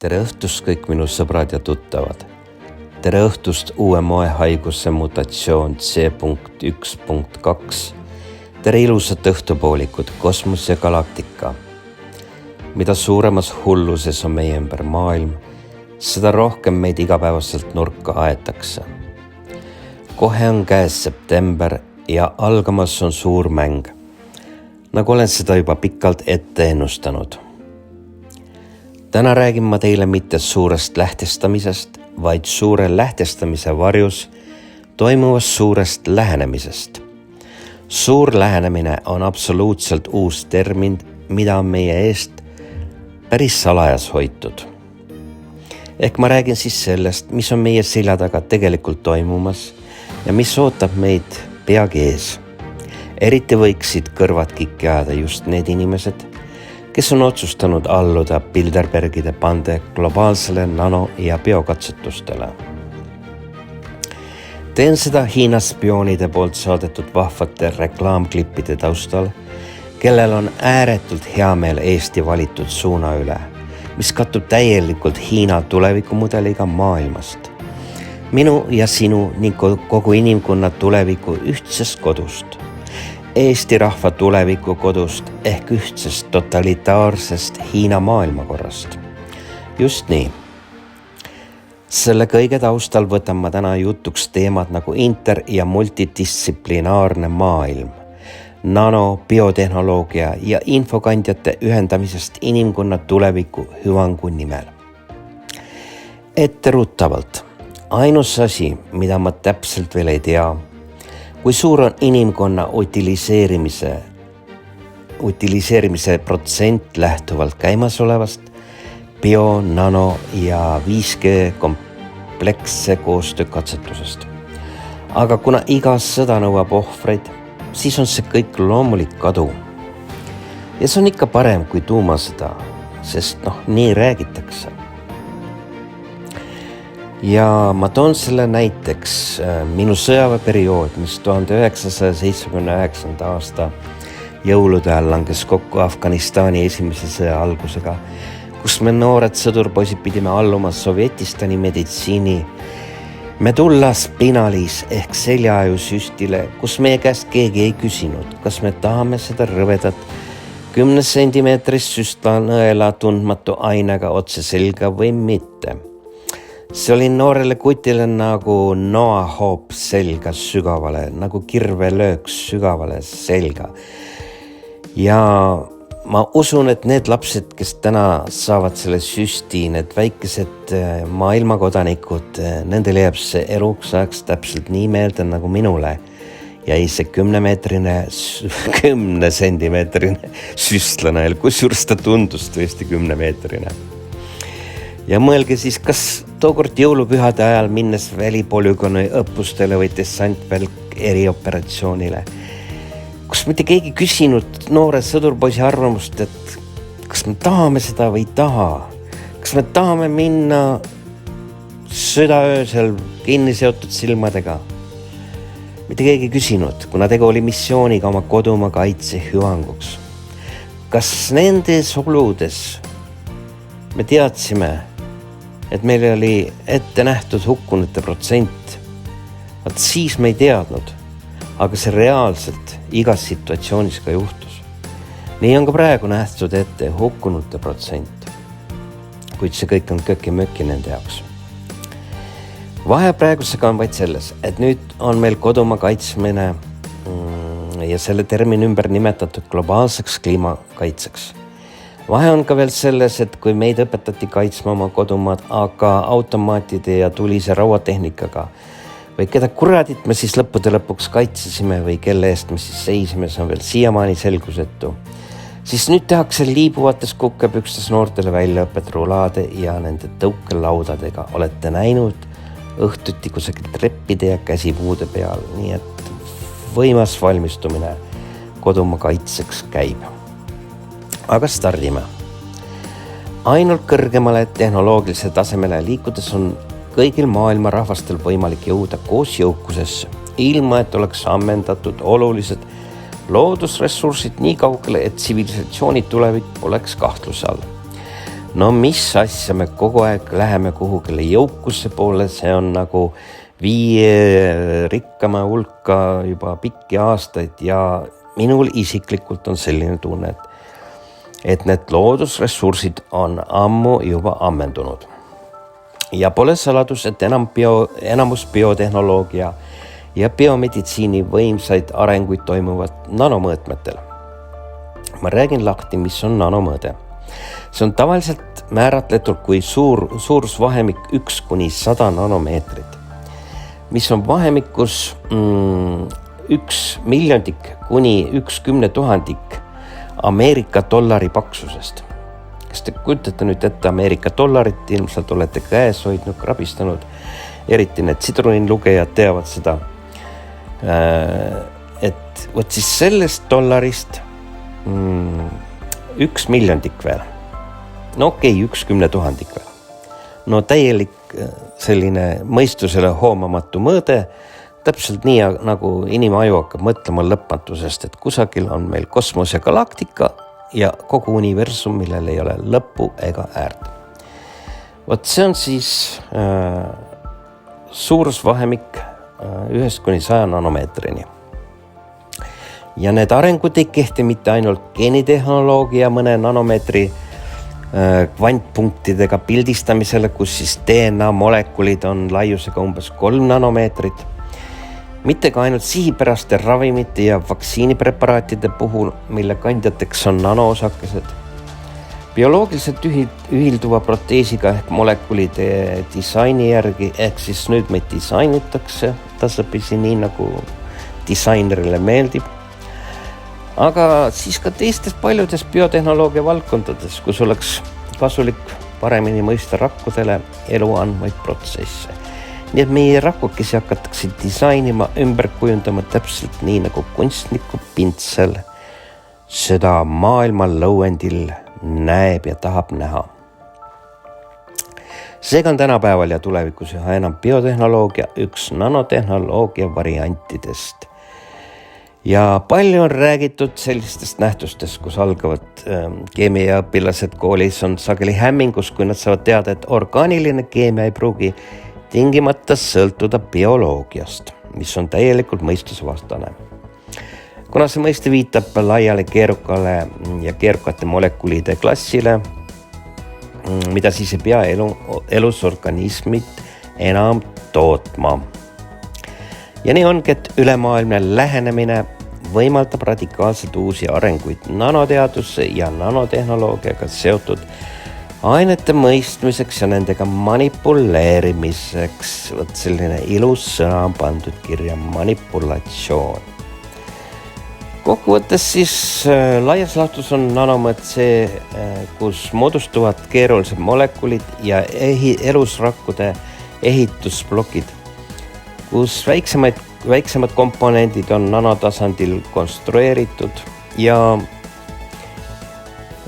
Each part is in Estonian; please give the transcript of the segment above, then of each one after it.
Tere õhtust kõik minu sõbrad ja tuttavad. Tere õhtust uue moehaiguse mutatsioon C.1.2. Tere ilusat õhtupoolikut kosmos ja galaktika. Mida suuremas hulluses on meie ümber maailm, seda rohkem meid igapäevaselt nurka aetakse. Kohe on käes september ja algamas on suur mäng, nagu olen seda juba pikalt ette ennustanud. Täna räägin ma teile mitte suurest lähtestamisest, vaid suure lähtestamise varjus toimuvast suurest lähenemisest. Suur lähenemine on absoluutselt uus termin, mida on meie eest päris salajas hoitud. Ehk ma räägin siis sellest, mis on meie selja taga tegelikult toimumas ja mis ootab meid peagi ees. Eriti võiksid kõrvad kikki ajada just need inimesed, kes on otsustanud alluda Bilderbergide bande globaalsele nano- ja biokatsetustele. Teen seda Hiina spioonide poolt saadetud vahvate reklaamklippide taustal, kellel on ääretult hea meel Eesti valitud suuna üle, mis kattub täielikult Hiina tulevikumudeliga maailmast. Minu ja sinu ning kogu inimkonna tuleviku ühtsest kodust. Eesti rahva tuleviku kodust ehk ühtsest totalitaarsest Hiina maailmakorrast. Just nii. Selle kõige taustal võtan ma täna jutuks teemad nagu inter- ja multidistsiplinaarne maailm, nano-, biotehnoloogia ja infokandjate ühendamisest inimkonna tuleviku hüvangu nimel. Etteruttavalt, ainus asi, mida ma täpselt veel ei tea, kui suur on inimkonna utiliseerimise protsent lähtuvalt käimasolevast bio-, nano- ja 5G kompleksse koostöökatsetusest. Aga kuna iga sõda nõuab ohvreid, siis on see kõik loomulik kadu. Ja see on ikka parem kui tuumasõda, sest nii räägitakse. Ja ma toon selle näiteks minu sõjaväeperiood, mis 1979. aasta jõulude ajal langes kokku Afganistani esimese sõja algusega, kus me noored sõdurpoisid pidime alluma Sovjetistani meditsiini medulla spinalis ehk seljaajusüstile, kus meie käest keegi ei küsinud, kas me tahame seda rõvedat 10 sentimeetrist süstlanõela tundmatu ainega otse selga või mitte. See oli noorele kutile nagu noahoop selga sügavale, nagu kirvelöök sügavale selga. Ja ma usun, et need lapsed, kes täna saavad selle süsti, need väikesed maailmakodanikud, nendele jääb see eluks ajaks täpselt nii meelde nagu minule. Jäi see 10 sentimeetrine süstlanäel, kusjuures ta tundus tõesti 10-meetrine. Ja mõelge siis, kas tookord jõulupühade ajal minnes välipolügooni õppustele või dessantvelk erioperatsioonile, kus mitte keegi küsinud noore sõdurpoisi arvamust, et kas me tahame seda või ei taha, kas me tahame minna südaöösel kinni seotud silmadega. Mitte keegi küsinud, kuna tegu oli missiooniga oma kodumaa kaitse hüvanguks. Kas nendes oludes me teadsime, et meil oli ette nähtud hukkunute protsent. Vaat siis me ei teadnud, aga see reaalselt igas situatsioonis ka juhtus. Nii on ka praegu nähtud ette hukkunute protsent, kuid see kõik on köki-möki nende jaoks. Vahe praegusega on vaid selles, et nüüd on meil kodumaa kaitsmine ja selle termini ümber nimetatud globaalseks kliimakaitseks. Vahe on ka veel selles, et kui meid õpetati kaitsma oma kodumaad, aga automaatide ja tulise rauatehnikaga või keda kuradit me siis lõppude lõpuks kaitsesime või kelle eest me siis seisime, see on veel siiamaani selgusetu, siis nüüd tehakse liibuvates kukkepükstes noortele väljaõpet rulaade ja nende tõukelaudadega. Olete näinud õhtuti kusagil treppide ja käsipuude peal, nii et võimas valmistumine kodumaa kaitseks käib. Aga stardime. Ainult kõrgemale tehnoloogilise tasemele liikudes on kõigil maailma rahvastel võimalik jõuda koos jõukusesse, ilma et oleks ammendatud olulised loodusressursid nii kaugele, et tsivilisatsiooni tulevik poleks kahtluse all. no mis asja, me kogu aeg läheme kuhugile jõukuse poole, see on nagu 5 rikkama hulka juba pikki aastaid ja minul isiklikult on selline tunne, et need loodusressursid on ammu juba ammendunud. Ja pole saladus, et enamus biotehnoloogia ja biomeditsiini võimsaid arenguid toimuvad nanomõõtmetel. Ma räägin lahti, mis on nanomõõde. See on tavaliselt määratletud kui suurusvahemik 1–100 nanomeetrit, mis on vahemikus 1 miljondik kuni 1 10,000 Ameerika dollari paksusest. Kas te kujutate nüüd ette Ameerika dollarit, ilmselt olete käes hoidnud, krabistanud, eriti need sidruninlugejad teavad seda. Et võt siis sellest dollarist 1 miljondik veel. No okei, 1 10,000 veel. No täielik selline mõistusele hoomamatu mõõde, täpselt nii nagu inimaju hakkab mõtlema lõpmatusest, et kusagil on meil kosmos ja galaktika ja kogu universum, millel ei ole lõppu ega äärt. Vot see on siis suurusvahemik 1–100 nanomeetrini. Ja need arengud ei kehti mitte ainult geenitehnoloogia mõne nanomeetri kvantpunktidega pildistamisele, kus siis DNA molekulid on laiusega umbes 3 nanomeetrit. Mitte ka ainult sihipäraste ravimite ja vaktsiinipreparaatide puhul, mille kandjateks on nanoosakesed. Bioloogiliselt ühilduva proteesiga ehk molekulide disaini järgi, ehk siis nüüd meid disainitakse tasapisi nii nagu disainerile meeldib. Aga siis ka teistes paljudes biotehnoloogia valdkondades, kus oleks kasulik paremini mõista rakkudele elu andvaid protsesse. Nii et meie rakukesi hakatakse disainima, ümber kujundama täpselt nii nagu kunstniku pintsel seda maailma lõuendil näeb ja tahab näha. Seega on tänapäeval ja tulevikus üha enam biotehnoloogia üks nanotehnoloogia variantidest. Ja palju on räägitud sellistest nähtustest, kus algavad keemiaõpilased koolis on sageli hämmingus, kui nad saavad teada, et orgaaniline keemia ei pruugi tingimata sõltuda bioloogiast, mis on täielikult mõistusvastane. Kuna see mõiste viitab laiale keerukale ja keerukate molekulide klassile, mida siis ei pea elusorganismid enam tootma. Ja nii ongi, et ülemaailmne lähenemine võimaldab radikaalselt uusi arenguid nanoteaduse ja nanotehnoloogiaga seotud ainete mõistmiseks ja nendega manipuleerimiseks. Võt selline ilus sõna on pandud kirja manipulatsioon. Kokkuvõttes siis laias laastus on nanomõõt see, kus moodustuvad keerulised molekulid ja elusrakkude ehitusblokid, kus väiksemad komponendid on nanotasandil konstrueeritud ja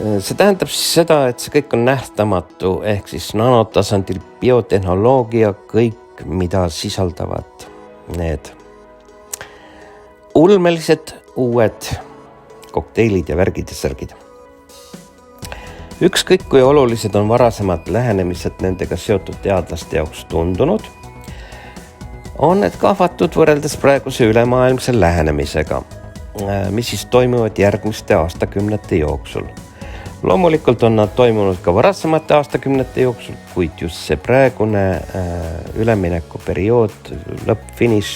see tähendab siis seda, et see kõik on nähtamatu, ehk siis nanotasandil biotehnoloogia, kõik, mida sisaldavad need ulmelised uued kokteilid ja värgid ja särgid. Ükskõik kui olulised on varasemad lähenemised nendega seotud teadlaste jaoks tundunud, on need kahvatud võrreldes praeguse ülemaailmse lähenemisega, mis siis toimuvad järgmiste aastakümnete jooksul. Loomulikult on nad toimunud ka varasemate aastakümnete jooksul, kuid just see praegune üleminekuperiood, lõppfiniš,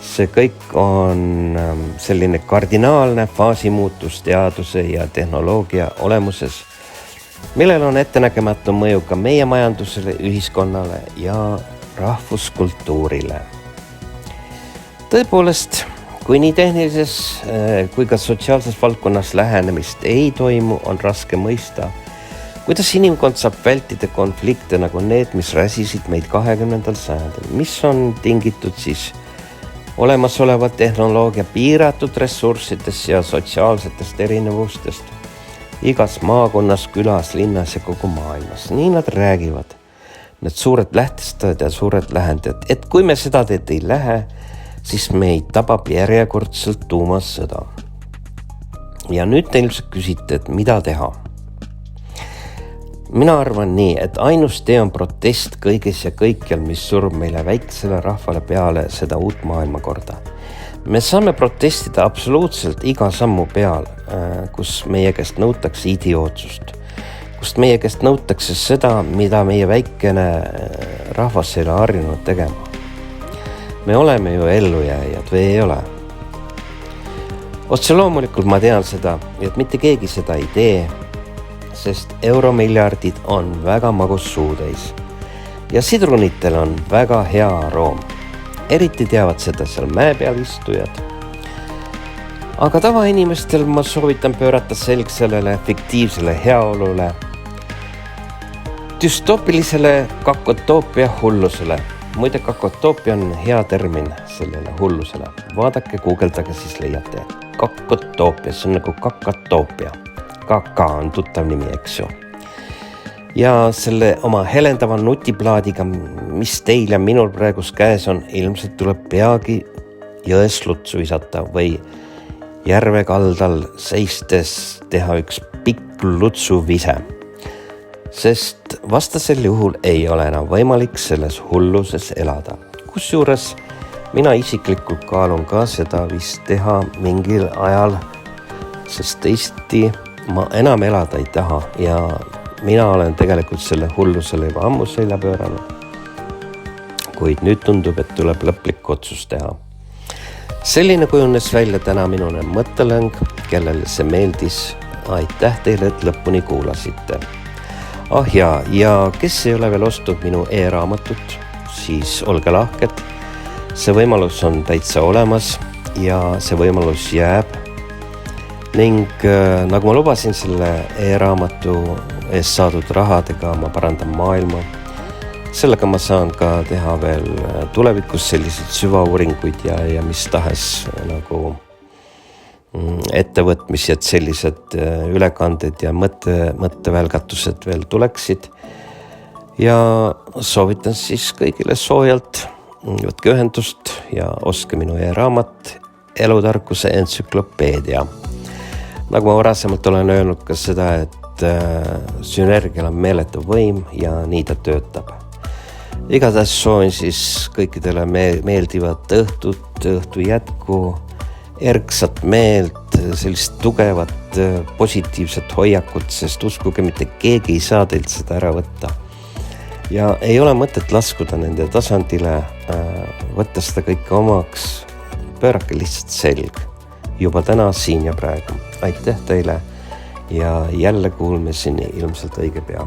see kõik on selline kardinaalne faasimuutus teaduse ja tehnoloogia olemuses, millel on ettenägematu mõju ka meie majandusele, ühiskonnale ja rahvuskultuurile. Tõepoolest, kui nii tehnilises kui ka sotsiaalses valdkonnas lähenemist ei toimu, on raske mõista, kuidas inimkond saab vältida konflikte nagu need, mis räsisid meid 20. sajandil, mis on tingitud siis olemasoleva tehnoloogia piiratud ressurssidest ja sotsiaalsetest erinevustest igas maakonnas, külas, linnas ja kogu maailmas. Nii nad räägivad, need suured lähtestajad ja suured lähendajad, et kui me seda teed ei lähe, siis meid tabab järjekordselt tuumassõda. Ja nüüd te ilmselt küsite, et mida teha? Mina arvan nii, et ainus tee on protest kõigis ja kõikjal, mis surub meile väiksele rahvale peale seda uut maailmakorda. Me saame protestida absoluutselt iga sammu peal, kus meie käest nõutakse idiootsust, kust meie käest nõutakse seda, mida meie väikene rahvas ei ole harjunud tegema. Me oleme ju ellujääjad või ei ole? Otse loomulikult ma tean seda, et mitte keegi seda ei tee, sest euromiljardid on väga magus suutäis ja sidrunitel on väga hea aroom. Eriti teavad seda seal mäe peal istujad. Aga tavainimestel ma soovitan pöörata selg sellele fiktiivsele heaolule, düstopilisele kakotoopia hullusele. Muide, kakotoopia on hea termin sellele hullusele. Vaadake, guugeldage, siis leiate. Kakotoopia, see on nagu kakatoopia. Kaka on tuttav nimi, eks ju. Ja selle oma helendava nutiplaadiga, mis teil ja minul praegus käes on, ilmselt tuleb peagi jões lutsu visata või järve kaldal seistes teha üks pikk lutsuvise. Sest vastasel juhul ei ole enam võimalik selles hulluses elada. Kusjuures mina isiklikult kaalun ka seda vist teha mingil ajal, sest teisiti ma enam elada ei taha ja mina olen tegelikult selle hullusele juba ammu selja pööranud. Kuid nüüd tundub, et tuleb lõplik otsus teha. Selline kujunes välja täna minune mõttelõng, kellele see meeldis. Aitäh teile, et lõpuni kuulasite. Ja kes ei ole veel ostnud minu e-raamatut, siis olge lahked. See võimalus on täitsa olemas ja see võimalus jääb. Ning nagu ma lubasin selle e-raamatu eest saadud rahadega, ma parandan maailma. Sellega ma saan ka teha veel tulevikus selliseid süvauuringuid ja mis tahes nagu ettevõtmisi, et sellised ülekanded ja mõttevälgatused veel tuleksid. Ja soovitan siis kõigile soojalt, võtke ühendust ja ostke minu e-raamat Elutarkuse entsüklopeedia. Nagu ma varasemalt olen öelnud ka seda, et sünergial on meeletu võim ja nii ta töötab. Igatahes soovin siis kõikidele meeldivat õhtut, õhtu jätku, erksat meelt, sellist tugevat, positiivset hoiakut, sest uskuge, mitte keegi ei saa teilt seda ära võtta. Ja ei ole mõtet laskuda nende tasandile, võtta seda kõike omaks, pöörake lihtsalt selg. Juba täna, siin ja praegu. Aitäh teile ja jälle kuulmiseni ilmselt õige pea.